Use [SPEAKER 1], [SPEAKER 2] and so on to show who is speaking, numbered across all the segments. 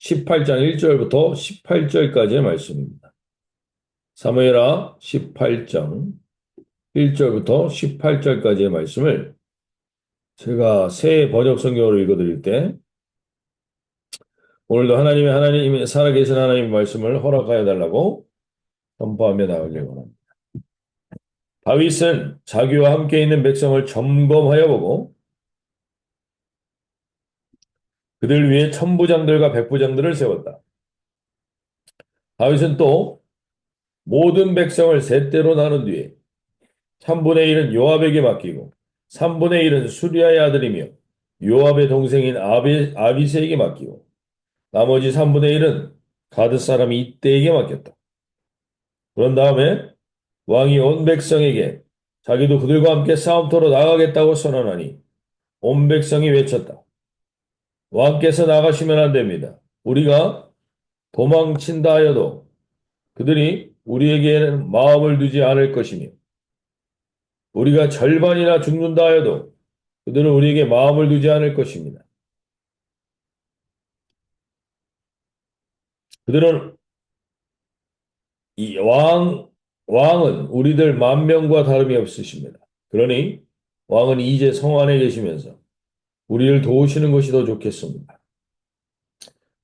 [SPEAKER 1] 18장 1절부터 18절까지의 말씀입니다. 사무엘하 18장 1절부터 18절까지의 말씀을 제가 새 번역 성경으로 읽어드릴 때 오늘도 하나님의 살아계신 하나님의 말씀을 허락하여 달라고 선포하며 나가길 원합니다. 다윗은 자기와 함께 있는 백성을 점검하여 보고 그들 위에 천부장들과 백부장들을 세웠다. 다윗은 또 모든 백성을 셋대로 나눈 뒤에 3분의 1은 요압에게 맡기고 3분의 1은 수리아의 아들이며 요압의 동생인 아비새에게 맡기고 나머지 3분의 1은 가드 사람 이때에게 맡겼다. 그런 다음에 왕이 온 백성에게 자기도 그들과 함께 싸움터로 나가겠다고 선언하니 온 백성이 외쳤다. 왕께서 나가시면 안 됩니다. 우리가 도망친다 하여도 그들이 우리에게는 마음을 두지 않을 것이며 우리가 절반이나 죽는다 하여도 그들은 우리에게 마음을 두지 않을 것입니다. 그들은 왕은 우리들 10,000명과 다름이 없으십니다. 그러니 왕은 이제 성 안에 계시면서 우리를 도우시는 것이 더 좋겠습니다.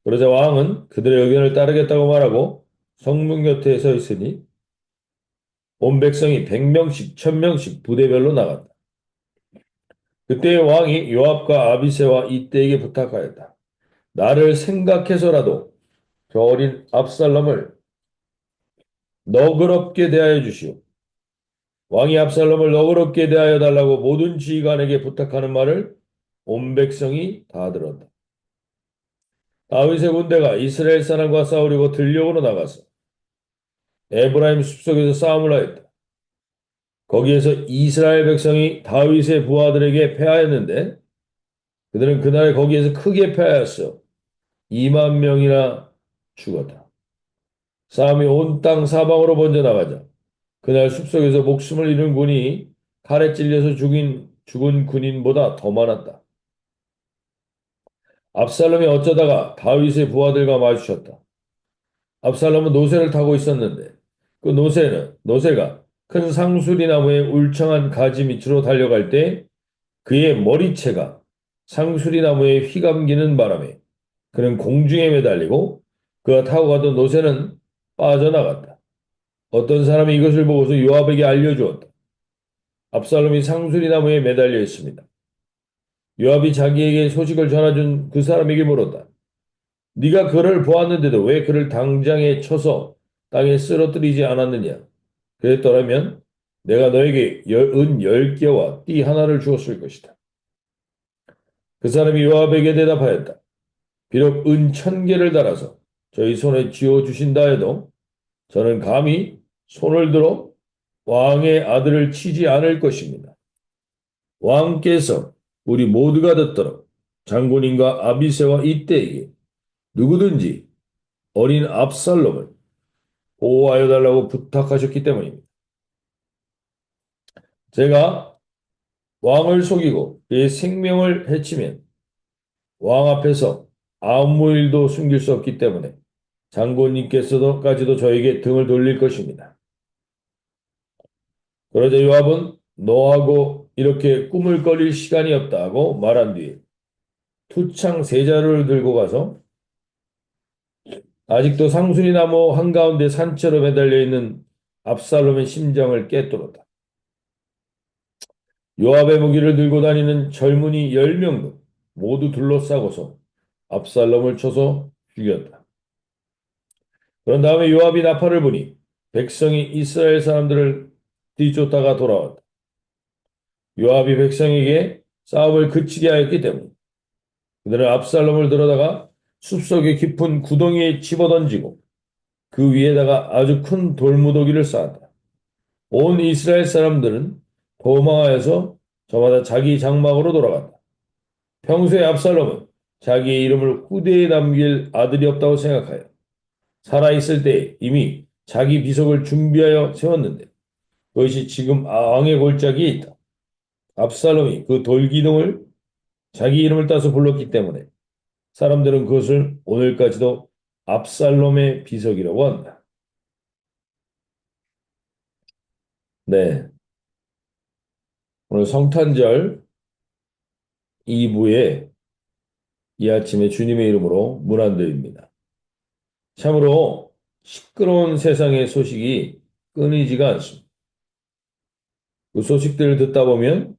[SPEAKER 1] 그러자 왕은 그들의 의견을 따르겠다고 말하고 성문 곁에 서 있으니 온 백성이 100명씩 1000명씩 부대별로 나갔다. 그때 왕이 요압과 아비새와 이때에게 부탁하였다. 나를 생각해서라도 저 어린 압살롬을 너그럽게 대하여 주시오. 왕이 압살롬을 너그럽게 대하여 달라고 모든 지휘관에게 부탁하는 말을 온 백성이 다 들었다. 다윗의 군대가 이스라엘 사람과 싸우려고 들녘으로 나가서 에브라임 숲속에서 싸움을 하였다. 거기에서 이스라엘 백성이 다윗의 부하들에게 패하였는데 그들은 그날 거기에서 크게 패하였어. 2만 명이나 죽었다. 싸움이 온 땅 사방으로 번져나가자 그날 숲속에서 목숨을 잃은 군이 칼에 찔려서 죽은 군인보다 더 많았다. 압살롬이 어쩌다가 다윗의 부하들과 마주쳤다. 압살롬은 노새를 타고 있었는데 그 노새가 큰 상수리 나무의 울창한 가지 밑으로 달려갈 때 그의 머리채가 상수리 나무에 휘감기는 바람에 그는 공중에 매달리고 그가 타고 가던 노새는 빠져나갔다. 어떤 사람이 이것을 보고서 요압에게 알려주었다. 압살롬이 상수리 나무에 매달려 있습니다. 요압이 자기에게 소식을 전해준 그 사람에게 물었다. 네가 그를 보았는데도 왜 그를 당장에 쳐서 땅에 쓰러뜨리지 않았느냐? 그랬더라면 내가 너에게 은 10개와 띠 하나를 주었을 것이다. 그 사람이 요압에게 대답하였다. 비록 은 1,000개를 달아서 저희 손에 쥐어 주신다 해도 저는 감히 손을 들어 왕의 아들을 치지 않을 것입니다. 왕께서 우리 모두가 듣도록 장군인과 아비새와 이때에게 누구든지 어린 압살롬을 보호하여 달라고 부탁하셨기 때문입니다. 제가 왕을 속이고 그의 생명을 해치면 왕 앞에서 아무 일도 숨길 수 없기 때문에 장군님께서도까지도 저에게 등을 돌릴 것입니다. 그러자 요압은 너하고 이렇게 꿈을 거릴 시간이 없다고 말한 뒤에 투창 세 자루를 들고 가서 아직도 상수리 나무 한가운데 산채로 매달려 있는 압살롬의 심장을 꿰뚫었다. 요압의 무기를 들고 다니는 젊은이 10명도 모두 둘러싸고서 압살롬을 쳐서 죽였다. 그런 다음에 요압이 나팔을 부니 백성이 이스라엘 사람들을 뒤쫓다가 돌아왔다. 요압이 백성에게 싸움을 그치게 하였기 때문에 그들은 압살롬을 들어다가 숲속의 깊은 구덩이에 집어던지고 그 위에다가 아주 큰 돌무더기를 쌓았다. 온 이스라엘 사람들은 도망하여서 저마다 자기 장막으로 돌아간다. 평소에 압살롬은 자기의 이름을 후대에 남길 아들이 없다고 생각하여 살아있을 때 이미 자기 비석을 준비하여 세웠는데 그것이 지금 왕의 골짜기에 있다. 압살롬이 그 돌기둥을 자기 이름을 따서 불렀기 때문에 사람들은 그것을 오늘까지도 압살롬의 비석이라고 한다. 네, 오늘 성탄절 2부에 이 아침에 주님의 이름으로 문안드립니다. 참으로 시끄러운 세상의 소식이 끊이지가 않습니다. 그 소식들을 듣다 보면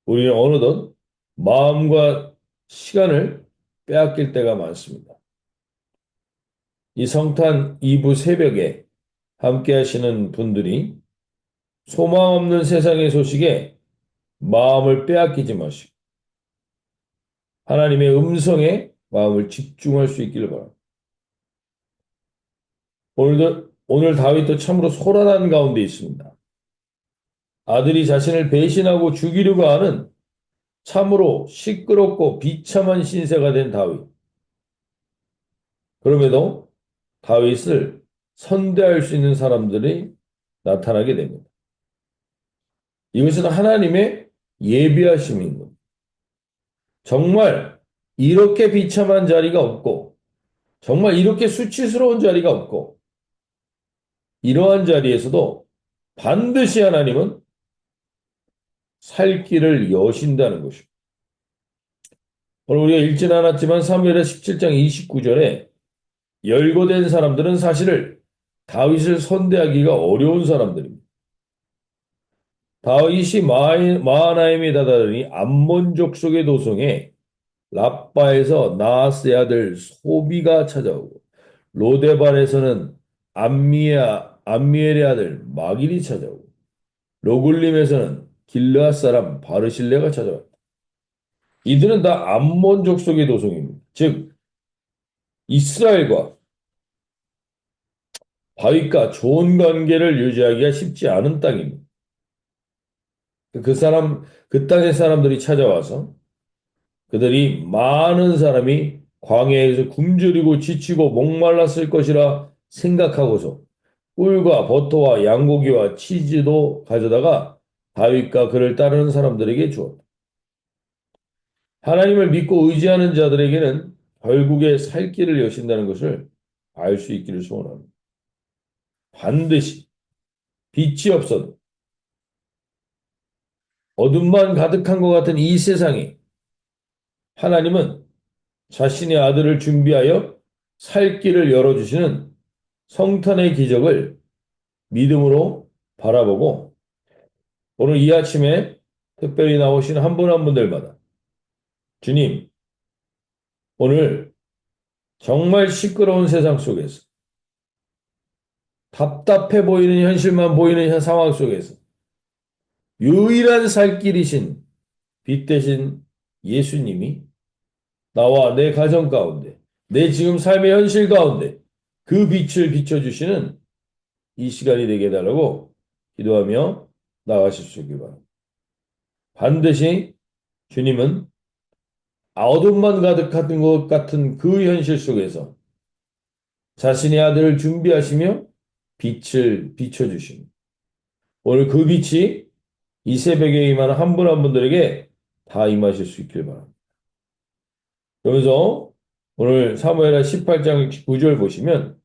[SPEAKER 1] 우리는 어느덧 마음과 시간을 빼앗길 때가 많습니다. 이 성탄 2부 새벽에 함께 하시는 분들이 소망 없는 세상의 소식에 마음을 빼앗기지 마시고 하나님의 음성에 마음을 집중할 수 있기를 바랍니다. 오늘 다윗도 참으로 소란한 가운데 있습니다. 아들이 자신을 배신하고 죽이려고 하는 참으로 시끄럽고 비참한 신세가 된 다윗. 그럼에도 다윗을 선대할 수 있는 사람들이 나타나게 됩니다. 이것은 하나님의 예비하심인 겁니다. 정말 이렇게 비참한 자리가 없고, 정말 이렇게 수치스러운 자리가 없고, 이러한 자리에서도 반드시 하나님은 살 길을 여신다는 것입니다. 오늘 우리가 읽지는 않았지만 사무엘하 17장 29절에 열거된 사람들은 사실을 다윗을 선대하기가 어려운 사람들입니다. 다윗이 마하나임에 다다르니 암몬 족속의 도성에 라빠에서 나하스의 아들 소비가 찾아오고 로데발에서는 암미엘의 아들 마길이 찾아오고 로굴림에서는 길르앗 사람 바르실레가 찾아왔다. 이들은 다 암몬 족속의 도성입니다. 즉 이스라엘과 다윗과 좋은 관계를 유지하기가 쉽지 않은 땅입니다. 그 땅의 사람들이 찾아와서 그들이 많은 사람이 광야에서 굶주리고 지치고 목말랐을 것이라 생각하고서 꿀과 버터와 양고기와 치즈도 가져다가 다윗과 그를 따르는 사람들에게 주었다. 하나님을 믿고 의지하는 자들에게는 결국에 살 길을 여신다는 것을 알 수 있기를 소원합니다. 반드시 빛이 없어도 어둠만 가득한 것 같은 이 세상에 하나님은 자신의 아들을 준비하여 살 길을 열어주시는 성탄의 기적을 믿음으로 바라보고 오늘 이 아침에 특별히 나오신 한 분 한 분들마다 주님, 오늘 정말 시끄러운 세상 속에서 답답해 보이는 현실만 보이는 상황 속에서 유일한 살 길이신 빛 대신 예수님이 나와 내 가정 가운데, 내 지금 삶의 현실 가운데 그 빛을 비춰주시는 이 시간이 되게 해달라고 기도하며 나가실 수 있길 바랍니다. 반드시 주님은 어둠만 가득한 것 같은 그 현실 속에서 자신의 아들을 준비하시며 빛을 비춰주십니다. 오늘 그 빛이 이 새벽에 임하는 한 분 한 분들에게 다 임하실 수 있길 바랍니다. 그러면서 오늘 사무엘하 18장 9절 보시면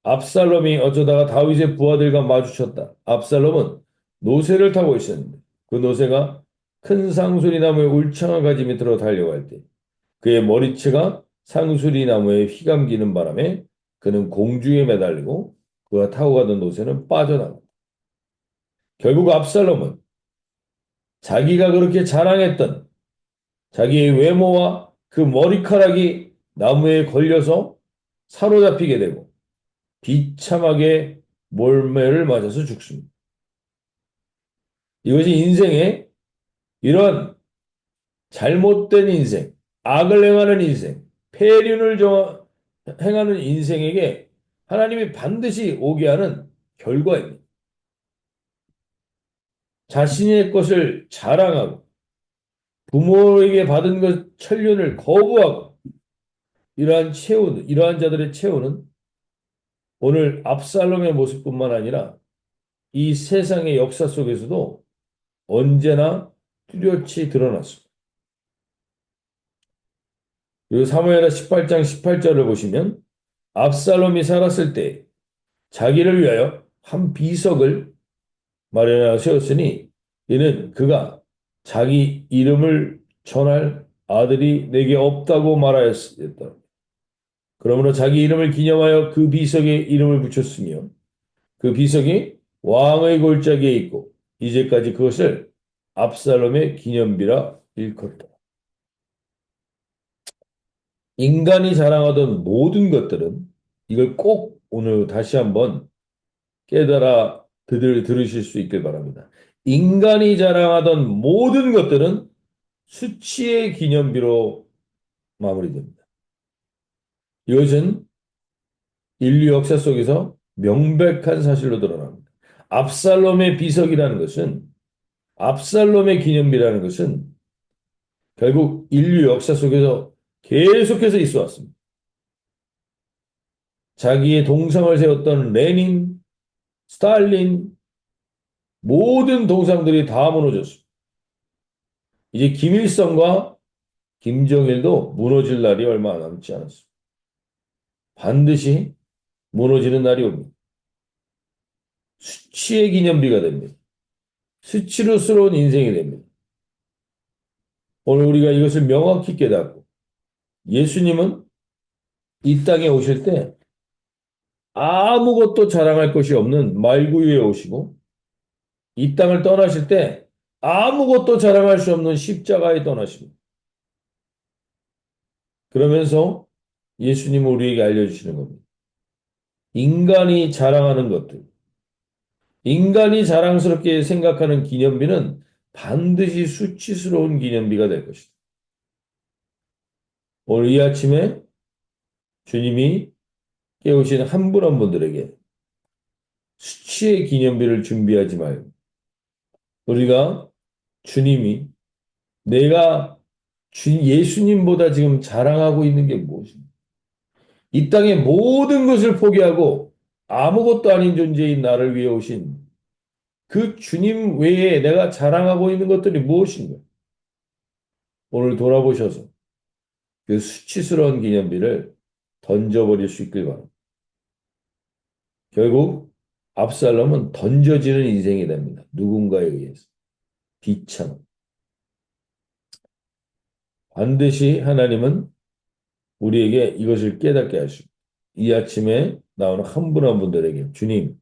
[SPEAKER 1] 압살롬이 어쩌다가 다윗의 부하들과 마주쳤다. 압살롬은 노새를 타고 있었는데 그 노새가 큰 상수리 나무의 울창한 가지 밑으로 달려갈 때 그의 머리채가 상수리 나무에 휘감기는 바람에 그는 공중에 매달리고 그가 타고 가던 노새는 빠져나갔다. 결국 압살롬은 자기가 그렇게 자랑했던 자기의 외모와 그 머리카락이 나무에 걸려서 사로잡히게 되고 비참하게 몰매를 맞아서 죽습니다. 이것이 인생의 이런 잘못된 인생, 악을 행하는 인생, 폐륜을 행하는 인생에게 하나님이 반드시 오게 하는 결과입니다. 자신의 것을 자랑하고 부모에게 받은 것 천륜을 거부하고 이러한 자들의 체호는 오늘 압살롬의 모습뿐만 아니라 이 세상의 역사 속에서도 언제나 뚜렷이 드러났습니다. 이 사무엘하 18장 18절을 보시면 압살롬이 살았을 때 자기를 위하여 한 비석을 마련하여 세웠으니 이는 그가 자기 이름을 전할 아들이 내게 없다고 말하였다. 그러므로 자기 이름을 기념하여 그 비석에 이름을 붙였으며 그 비석이 왕의 골짜기에 있고 이제까지 그것을 압살롬의 기념비라 일컫다. 인간이 자랑하던 모든 것들은 이걸 꼭 오늘 다시 한번 깨달아 들으실 수 있길 바랍니다. 인간이 자랑하던 모든 것들은 수치의 기념비로 마무리됩니다. 이것은 인류 역사 속에서 명백한 사실로 드러납니다. 압살롬의 비석이라는 것은 압살롬의 기념비라는 것은 결국 인류 역사 속에서 계속해서 있어 왔습니다. 자기의 동상을 세웠던 레닌, 스탈린, 모든 동상들이 다 무너졌습니다. 이제 김일성과 김정일도 무너질 날이 얼마 남지 않았습니다. 반드시 무너지는 날이 옵니다. 수치의 기념비가 됩니다. 수치로스러운 인생이 됩니다. 오늘 우리가 이것을 명확히 깨닫고 예수님은 이 땅에 오실 때 아무것도 자랑할 것이 없는 말구유에 오시고 이 땅을 떠나실 때 아무것도 자랑할 수 없는 십자가에 떠나십니다. 그러면서 예수님은 우리에게 알려주시는 겁니다. 인간이 자랑하는 것들, 인간이 자랑스럽게 생각하는 기념비는 반드시 수치스러운 기념비가 될 것이다. 오늘 이 아침에 주님이 깨우신 한 분 한 분들에게 수치의 기념비를 준비하지 말고 우리가 주님이 내가 예수님보다 지금 자랑하고 있는 게 무엇입니까? 이 땅의 모든 것을 포기하고 아무것도 아닌 존재인 나를 위해 오신 그 주님 외에 내가 자랑하고 있는 것들이 무엇인가? 오늘 돌아보셔서 그 수치스러운 기념비를 던져버릴 수 있길 바랍니다. 결국 압살롬은 던져지는 인생이 됩니다. 누군가에 의해서. 비참. 반드시 하나님은 우리에게 이것을 깨닫게 하시고 이 아침에 나오는 한 분 한 분들에게 주님,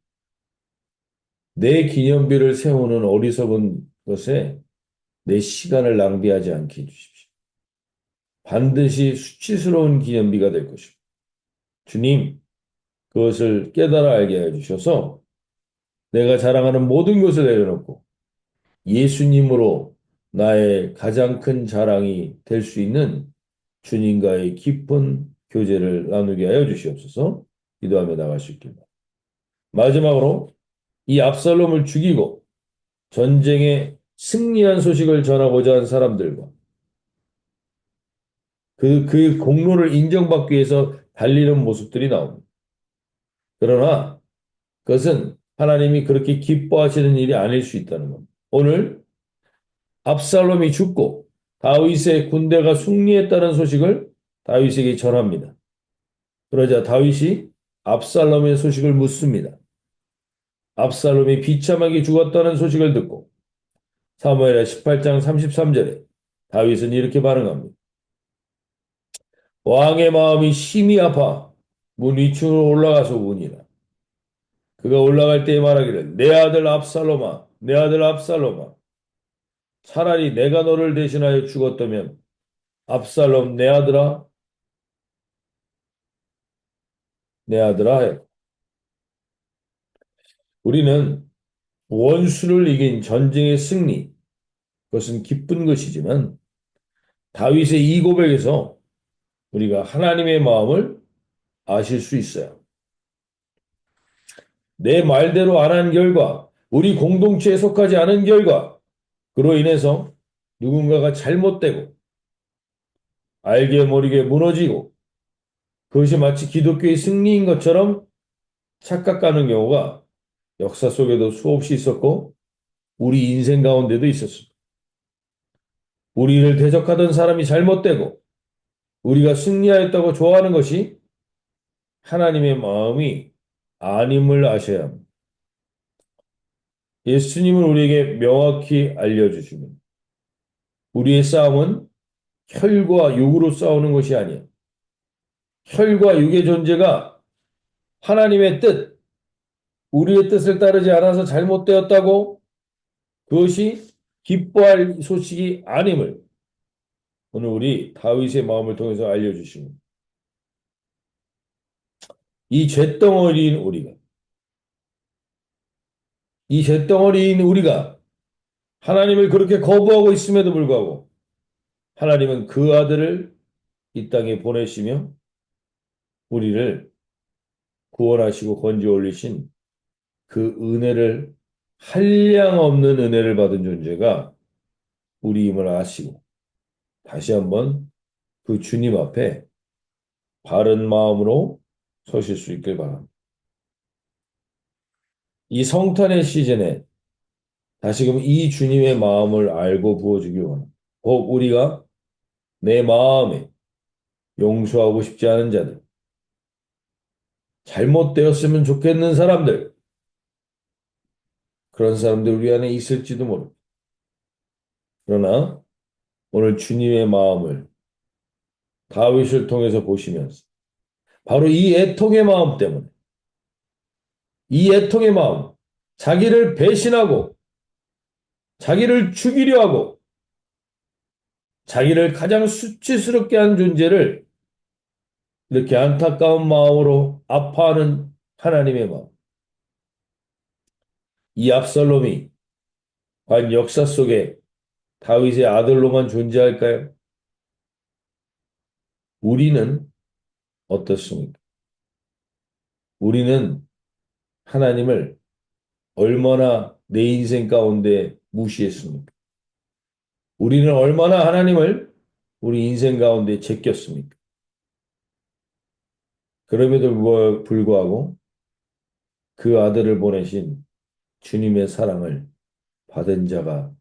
[SPEAKER 1] 내 기념비를 세우는 어리석은 것에 내 시간을 낭비하지 않게 해주십시오. 반드시 수치스러운 기념비가 될 것입니다. 주님, 그것을 깨달아 알게 해주셔서 내가 자랑하는 모든 것을 내려놓고 예수님으로 나의 가장 큰 자랑이 될 수 있는 주님과의 깊은 교제를 나누게 하여 주시옵소서. 기도하며 나갈 수 있길 바랍니다. 마지막으로 이 압살롬을 죽이고 전쟁에 승리한 소식을 전하고자 한 사람들과 그 공로를 인정받기 위해서 달리는 모습들이 나옵니다. 그러나 그것은 하나님이 그렇게 기뻐하시는 일이 아닐 수 있다는 겁니다. 오늘 압살롬이 죽고 다윗의 군대가 승리했다는 소식을 다윗에게 전합니다. 그러자 다윗이 압살롬의 소식을 묻습니다. 압살롬이 비참하게 죽었다는 소식을 듣고 사무엘하 18장 33절에 다윗은 이렇게 반응합니다. 왕의 마음이 심히 아파 문 위층으로 올라가서 우니라. 그가 올라갈 때에 말하기를 내 아들 압살롬아, 내 아들 압살롬아, 차라리 내가 너를 대신하여 죽었다면 압살롬 내 아들아, 내 아들아 해. 우리는 원수를 이긴 전쟁의 승리, 그것은 기쁜 것이지만 다윗의 이 고백에서 우리가 하나님의 마음을 아실 수 있어요. 내 말대로 안 한 결과, 우리 공동체에 속하지 않은 결과, 그로 인해서 누군가가 잘못되고 알게 모르게 무너지고 그것이 마치 기독교의 승리인 것처럼 착각하는 경우가 역사 속에도 수없이 있었고 우리 인생 가운데도 있었습니다. 우리를 대적하던 사람이 잘못되고 우리가 승리하였다고 좋아하는 것이 하나님의 마음이 아님을 아셔야 합니다. 예수님은 우리에게 명확히 알려주시면 우리의 싸움은 혈과 육으로 싸우는 것이 아니야. 혈과 육의 존재가 하나님의 뜻, 우리의 뜻을 따르지 않아서 잘못되었다고 그것이 기뻐할 소식이 아님을 오늘 우리 다윗의 마음을 통해서 알려주십니다. 이 잿덩어리인 우리가, 이 잿덩어리인 우리가 하나님을 그렇게 거부하고 있음에도 불구하고 하나님은 그 아들을 이 땅에 보내시며 우리를 구원하시고 건져 올리신 그 은혜를 한량없는 은혜를 받은 존재가 우리임을 아시고 다시 한번 그 주님 앞에 바른 마음으로 서실 수 있길 바랍니다. 이 성탄의 시즌에 다시금 이 주님의 마음을 알고 부어주기 원합니다. 꼭 우리가 내 마음에 용서하고 싶지 않은 자들, 잘못되었으면 좋겠는 사람들, 그런 사람들 우리 안에 있을지도 모릅니다. 그러나 오늘 주님의 마음을 다윗을 통해서 보시면서 바로 이 애통의 마음 때문에 이 애통의 마음, 자기를 배신하고 자기를 죽이려 하고 자기를 가장 수치스럽게 한 존재를 이렇게 안타까운 마음으로 아파하는 하나님의 마음. 이 압살롬이 과연 역사 속에 다윗의 아들로만 존재할까요? 우리는 어떻습니까? 우리는 하나님을 얼마나 내 인생 가운데 무시했습니까? 우리는 얼마나 하나님을 우리 인생 가운데 제꼈습니까? 그럼에도 불구하고 그 아들을 보내신 주님의 사랑을 받은 자가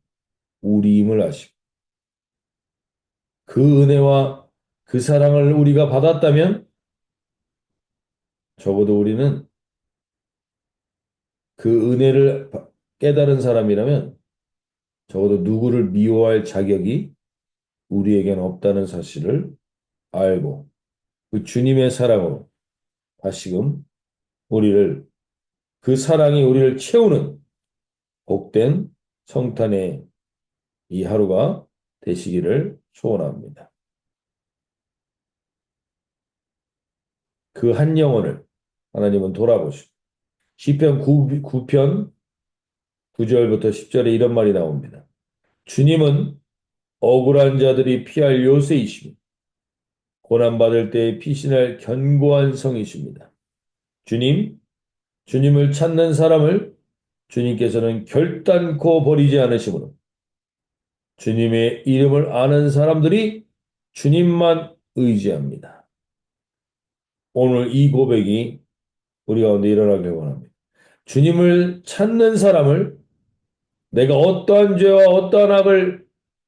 [SPEAKER 1] 우리임을 아시고 그 은혜와 그 사랑을 우리가 받았다면 적어도 우리는 그 은혜를 깨달은 사람이라면 적어도 누구를 미워할 자격이 우리에겐 없다는 사실을 알고 그 주님의 사랑으로 다시금 우리를 그 사랑이 우리를 채우는 복된 성탄의 이 하루가 되시기를 소원합니다. 그 한 영혼을 하나님은 돌아보시고 시편 9편 9절부터 10절에 이런 말이 나옵니다. 주님은 억울한 자들이 피할 요새이시며 고난받을 때에 피신할 견고한 성이십니다. 주님을 찾는 사람을 주님께서는 결단코 버리지 않으시므로 주님의 이름을 아는 사람들이 주님만 의지합니다. 오늘 이 고백이 우리 가운데 일어나길 원합니다. 주님을 찾는 사람을 내가 어떠한 죄와 어떠한 악을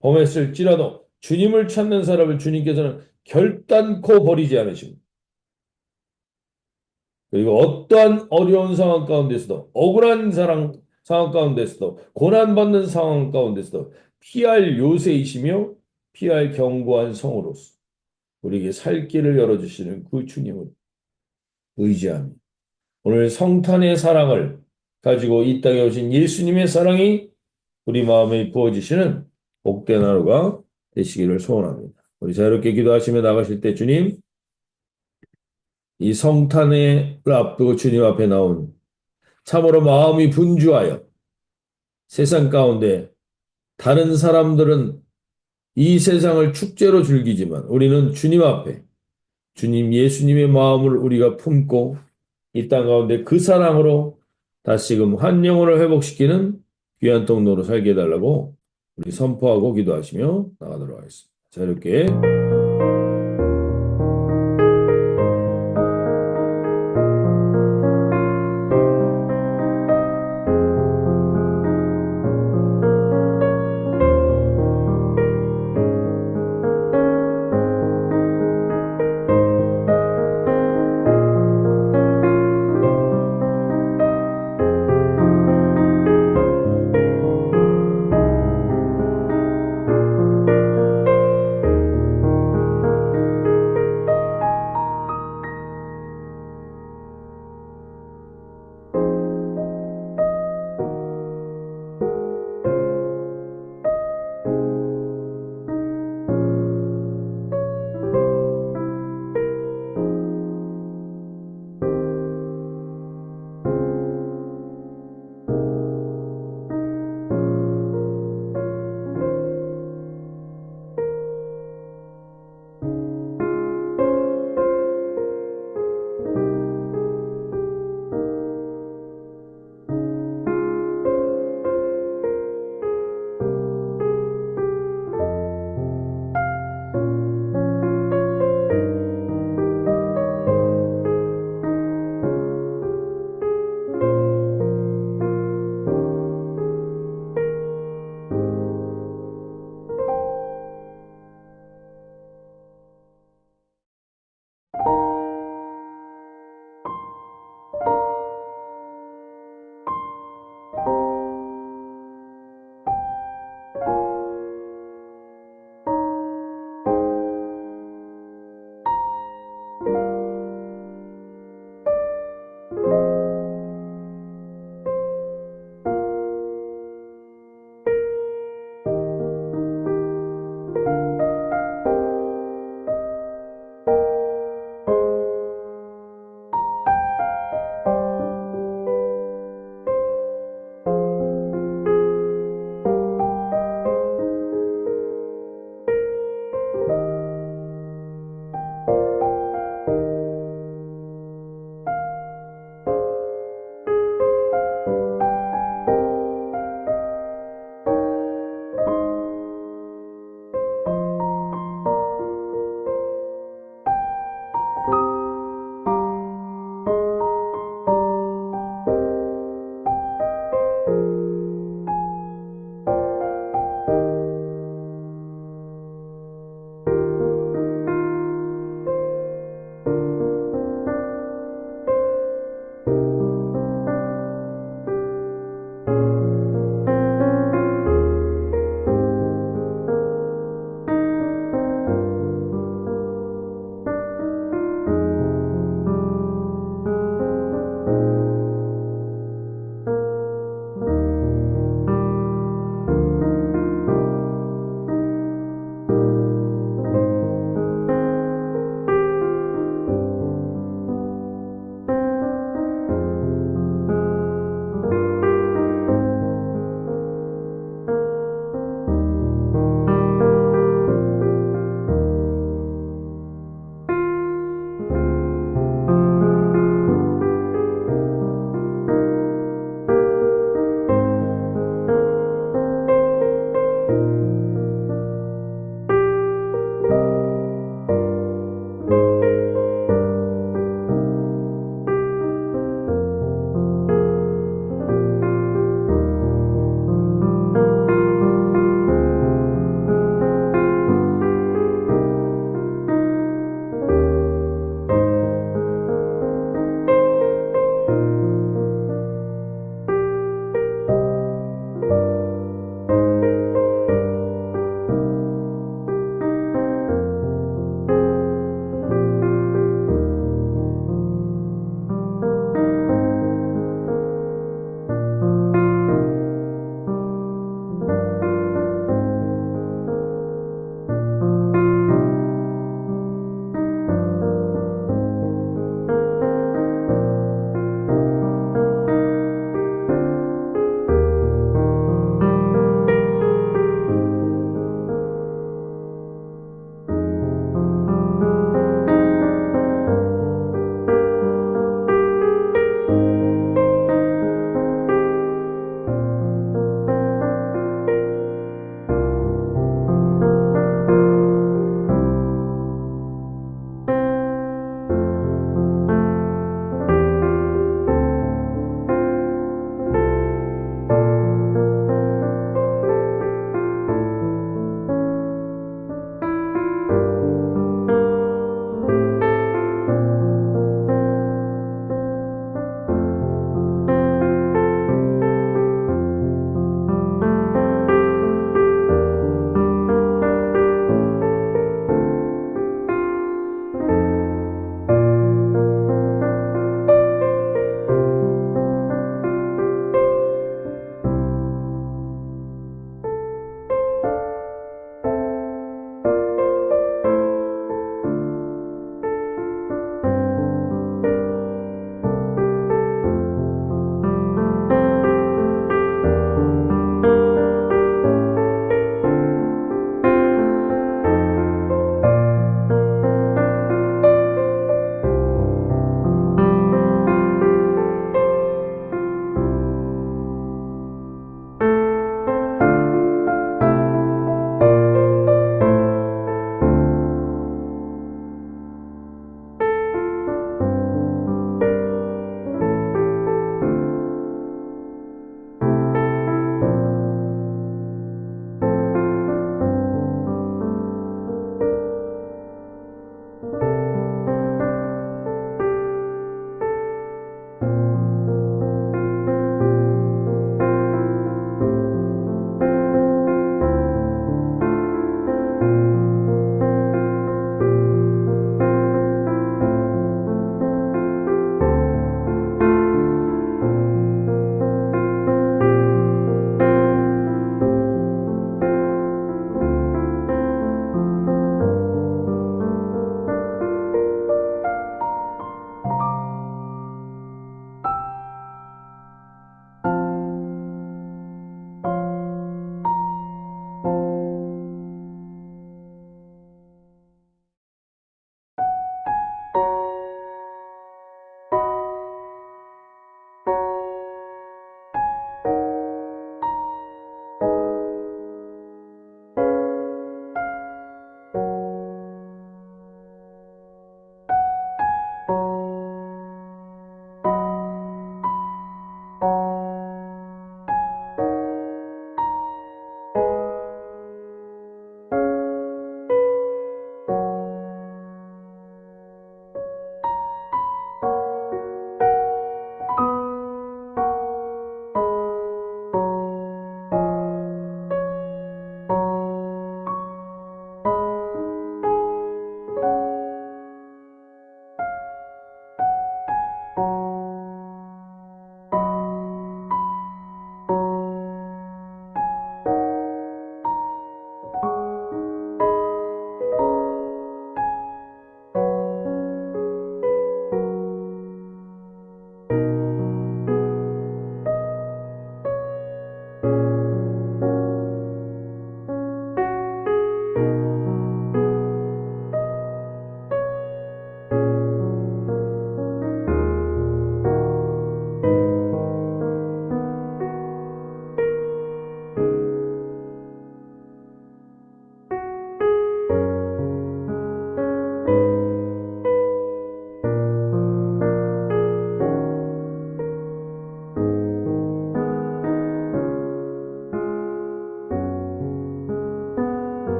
[SPEAKER 1] 범했을지라도 주님을 찾는 사람을 주님께서는 결단코 버리지 않으십니다. 그리고 어떠한 어려운 상황 가운데서도 억울한 상황 가운데서도 고난받는 상황 가운데서도 피할 요새이시며 피할 견고한 성으로서 우리에게 살 길을 열어주시는 그 주님을 의지합니다. 오늘 성탄의 사랑을 가지고 이 땅에 오신 예수님의 사랑이 우리 마음에 부어지시는 복된 하루가 되시기를 소원합니다. 우리 자유롭게 기도하시며 나가실 때 주님, 이 성탄을 앞두고 주님 앞에 나온 참으로 마음이 분주하여 세상 가운데 다른 사람들은 이 세상을 축제로 즐기지만 우리는 주님 앞에 주님 예수님의 마음을 우리가 품고 이 땅 가운데 그 사랑으로 다시금 한 영혼을 회복시키는 귀한 통로로 살게 해달라고 우리 선포하고 기도하시며 나가도록 하겠습니다. 자, 이렇게